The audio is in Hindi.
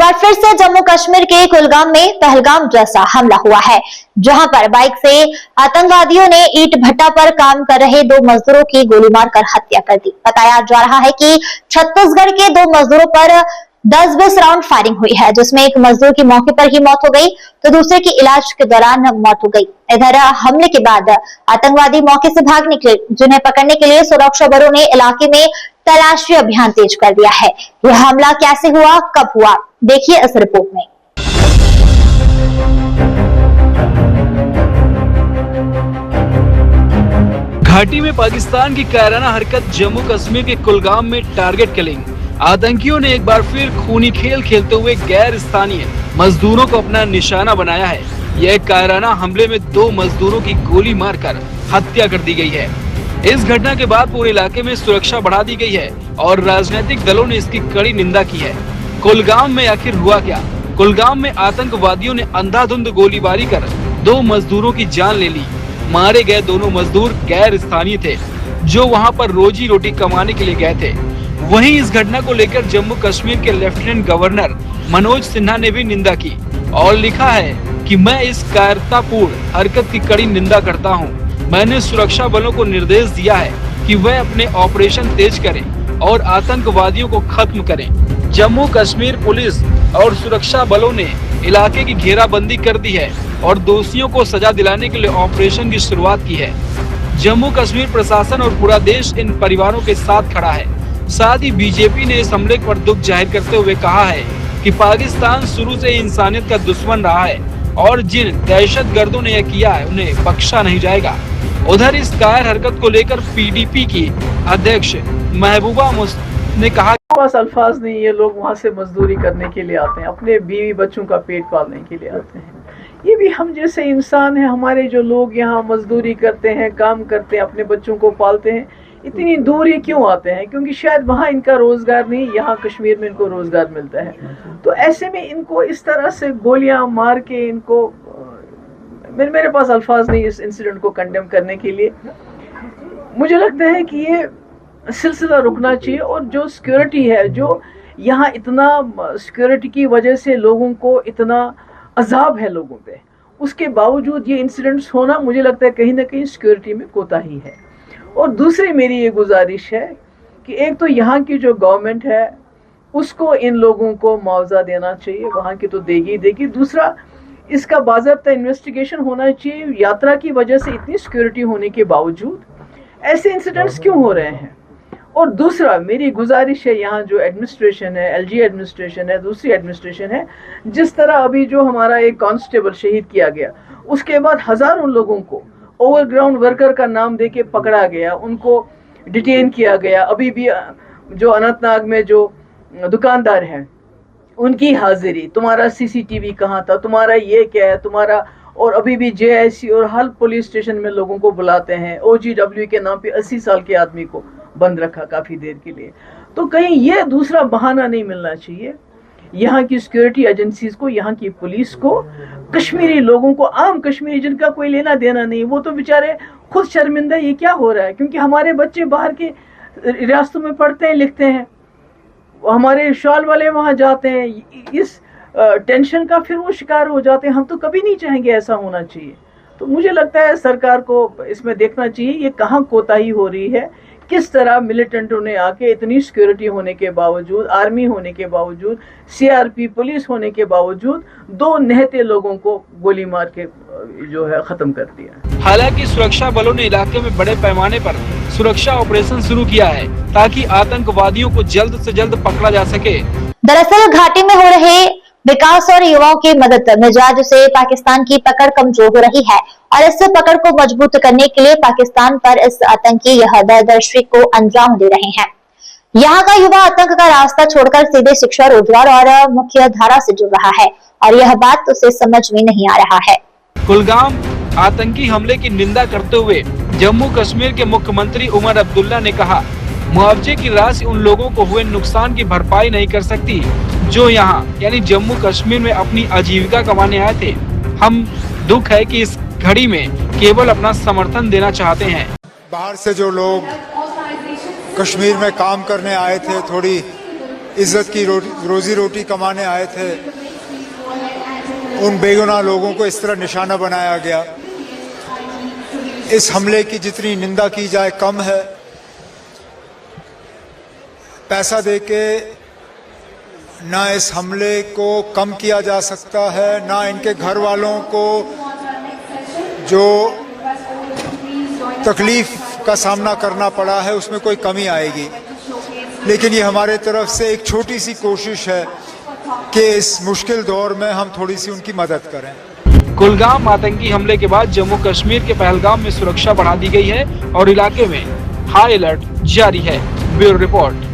बार फिर से जम्मू कश्मीर के कुलगाम में पहलगाम जैसा हमला हुआ है, जहां पर बाइक से आतंकवादियों ने ईंट भट्टा पर काम कर रहे 2 मजदूरों की गोली मारकर हत्या कर दी। बताया जा रहा है कि छत्तीसगढ़ के 2 मजदूरों पर 10-20 राउंड फायरिंग हुई है, जिसमें एक मजदूर की मौके पर ही मौत हो गई तो दूसरे की इलाज के दौरान मौत हो गई। इधर हमले के बाद आतंकवादी मौके से भाग निकले, जिन्हें पकड़ने के लिए सुरक्षा बलों ने इलाके में तलाशी अभियान तेज कर दिया है। यह हमला कैसे हुआ, कब हुआ, देखिए इस रिपोर्ट में। घाटी में पाकिस्तान की कायराना हरकत, जम्मू कश्मीर के कुलगाम में टारगेट किलिंग। आतंकियों ने एक बार फिर खूनी खेल खेलते हुए गैर स्थानीय मजदूरों को अपना निशाना बनाया है। यह कायराना हमले में 2 मजदूरों की गोली मारकर हत्या कर दी गई है। इस घटना के बाद पूरे इलाके में सुरक्षा बढ़ा दी गई है और राजनीतिक दलों ने इसकी कड़ी निंदा की है। कुलगाम में आखिर हुआ क्या? कुलगाम में आतंकवादियों ने अंधाधुंध गोलीबारी कर 2 मजदूरों की जान ले ली। मारे गए दोनों मजदूर गैर स्थानीय थे, जो वहां पर रोजी रोटी कमाने के लिए गए थे। वहीं इस घटना को लेकर जम्मू कश्मीर के लेफ्टिनेंट गवर्नर मनोज सिन्हा ने भी निंदा की और लिखा है कि मैं इस कायरतापूर्ण हरकत की कड़ी निंदा करता हूं। मैंने सुरक्षा बलों को निर्देश दिया है कि वह अपने ऑपरेशन तेज करें और आतंकवादियों को खत्म करें। जम्मू कश्मीर पुलिस और सुरक्षा बलों ने इलाके की घेराबंदी कर दी है और दोषियों को सजा दिलाने के लिए ऑपरेशन की शुरुआत की है। जम्मू कश्मीर प्रशासन और पूरा देश इन परिवारों के साथ खड़ा है। साथ ही बीजेपी ने इस हमले पर दुख जाहिर करते हुए कहा है कि पाकिस्तान शुरू से इंसानियत का दुश्मन रहा है और जिन दहशतगर्दों ने यह किया है उन्हें बख्शा नहीं जाएगा। उधर इस कायर हरकत को लेकर पीडीपी की अध्यक्ष महबूबा ने कहा, पास अल्फाज नहीं, ये लोग वहाँ से मजदूरी करने के लिए आते हैं, अपने बीवी बच्चों का पेट पालने के लिए आते हैं। ये भी हम जैसे इंसान हैं। हमारे जो लोग यहाँ मजदूरी करते हैं, काम करते हैं, अपने बच्चों को पालते हैं, इतनी दूर ये क्यों आते हैं? क्योंकि शायद वहाँ इनका रोजगार नहीं, यहाँ कश्मीर में इनको रोजगार मिलता है। तो ऐसे में इनको इस तरह से गोलियां मार के इनको, मेरे पास अल्फाज नहीं इस इंसिडेंट को कंडेम करने के लिए। मुझे लगता है कि ये सिलसिला रुकना चाहिए और जो सिक्योरिटी है, जो यहाँ इतना सिक्योरिटी की वजह से लोगों को इतना अजाब है लोगों पे, उसके बावजूद ये इंसिडेंट्स होना, मुझे लगता है कहीं ना कहीं सिक्योरिटी में कोताही है। और दूसरी मेरी ये गुजारिश है कि एक तो यहाँ की जो गवर्नमेंट है उसको इन लोगों को मुआवजा देना चाहिए, वहाँ की तो देगी। दूसरा, इसका बाज़ाब्ता इन्वेस्टिगेशन होना चाहिए। यात्रा की वजह से इतनी सिक्योरिटी होने के बावजूद ऐसे इंसिडेंट्स क्यों हो रहे हैं? और दूसरा, मेरी गुजारिश है, यहाँ जो एडमिनिस्ट्रेशन है, एलजी एडमिनिस्ट्रेशन है, दूसरी एडमिनिस्ट्रेशन है, जिस तरह अभी जो हमारा एक कांस्टेबल शहीद किया गया, उसके बाद हज़ारों लोगों को ओवरग्राउंड वर्कर का नाम देके पकड़ा गया, उनको डिटेन किया गया। अभी भी जो अनंतनाग में जो दुकानदार हैं उनकी हाजिरी, तुम्हारा सीसीटीवी कहाँ था, तुम्हारा ये क्या है, तुम्हारा, और अभी भी जेआईसी और हर पुलिस स्टेशन में लोगों को बुलाते हैं। ओजीडब्ल्यू के नाम पे 80 साल के आदमी को बंद रखा काफ़ी देर के लिए। तो कहीं ये दूसरा बहाना नहीं मिलना चाहिए यहाँ की सिक्योरिटी एजेंसीज को, यहाँ की पुलिस को, कश्मीरी लोगों को, आम कश्मीरी जिनका कोई लेना देना नहीं, वो तो बेचारे खुद शर्मिंदा ये क्या हो रहा है। क्योंकि हमारे बच्चे बाहर के रियासतों में पढ़ते हैं, लिखते हैं, हमारे शॉल वाले वहाँ जाते हैं, इस टेंशन का फिर वो शिकार हो जाते हैं। हम तो कभी नहीं चाहेंगे ऐसा होना चाहिए। तो मुझे लगता है सरकार को इसमें देखना चाहिए ये कहाँ कोताही हो रही है, किस तरह मिलिटेंटों ने आके इतनी सिक्योरिटी होने के बावजूद, आर्मी होने के बावजूद, सीआरपी पुलिस होने के बावजूद 2 निहत्थे लोगों को गोली मार के जो है खत्म कर दिया। हालांकि सुरक्षा बलों ने इलाके में बड़े पैमाने पर सुरक्षा ऑपरेशन शुरू किया है ताकि आतंकवादियों को जल्द से जल्द पकड़ा जा सके। दरअसल घाटी में हो रहे विकास और युवाओं की मदद मिजाज से पाकिस्तान की पकड़ कमजोर हो रही है और इस पकड़ को मजबूत करने के लिए पाकिस्तान पर इस आतंकी यह दरदर्शी को अंजाम दे रहे हैं। यहाँ का युवा आतंक का रास्ता छोड़कर सीधे शिक्षा, रोजगार और मुख्य धारा से जुड़ रहा है और यह बात उसे समझ में नहीं आ रहा है। कुलगाम आतंकी हमले की निंदा करते हुए जम्मू कश्मीर के मुख्यमंत्री उमर अब्दुल्ला ने कहा, मुआवजे की राशि उन लोगों को हुए नुकसान की भरपाई नहीं कर सकती जो यहाँ यानी जम्मू कश्मीर में अपनी आजीविका कमाने आए थे। हम दुख है कि इस घड़ी में केवल अपना समर्थन देना चाहते हैं। बाहर से जो लोग कश्मीर में काम करने आए थे, थोड़ी इज्जत की रोजी रोटी कमाने आए थे, उन बेगुनाह लोगों को इस तरह निशाना बनाया गया। इस हमले की जितनी निंदा की जाए कम है। पैसा देके ना इस हमले को कम किया जा सकता है, ना इनके घर वालों को जो तकलीफ का सामना करना पड़ा है उसमें कोई कमी आएगी। लेकिन ये हमारे तरफ से एक छोटी सी कोशिश है कि इस मुश्किल दौर में हम थोड़ी सी उनकी मदद करें। कुलगाम आतंकी हमले के बाद जम्मू कश्मीर के पहलगाम में सुरक्षा बढ़ा दी गई है और इलाके में हाई अलर्ट जारी है। Bureau report.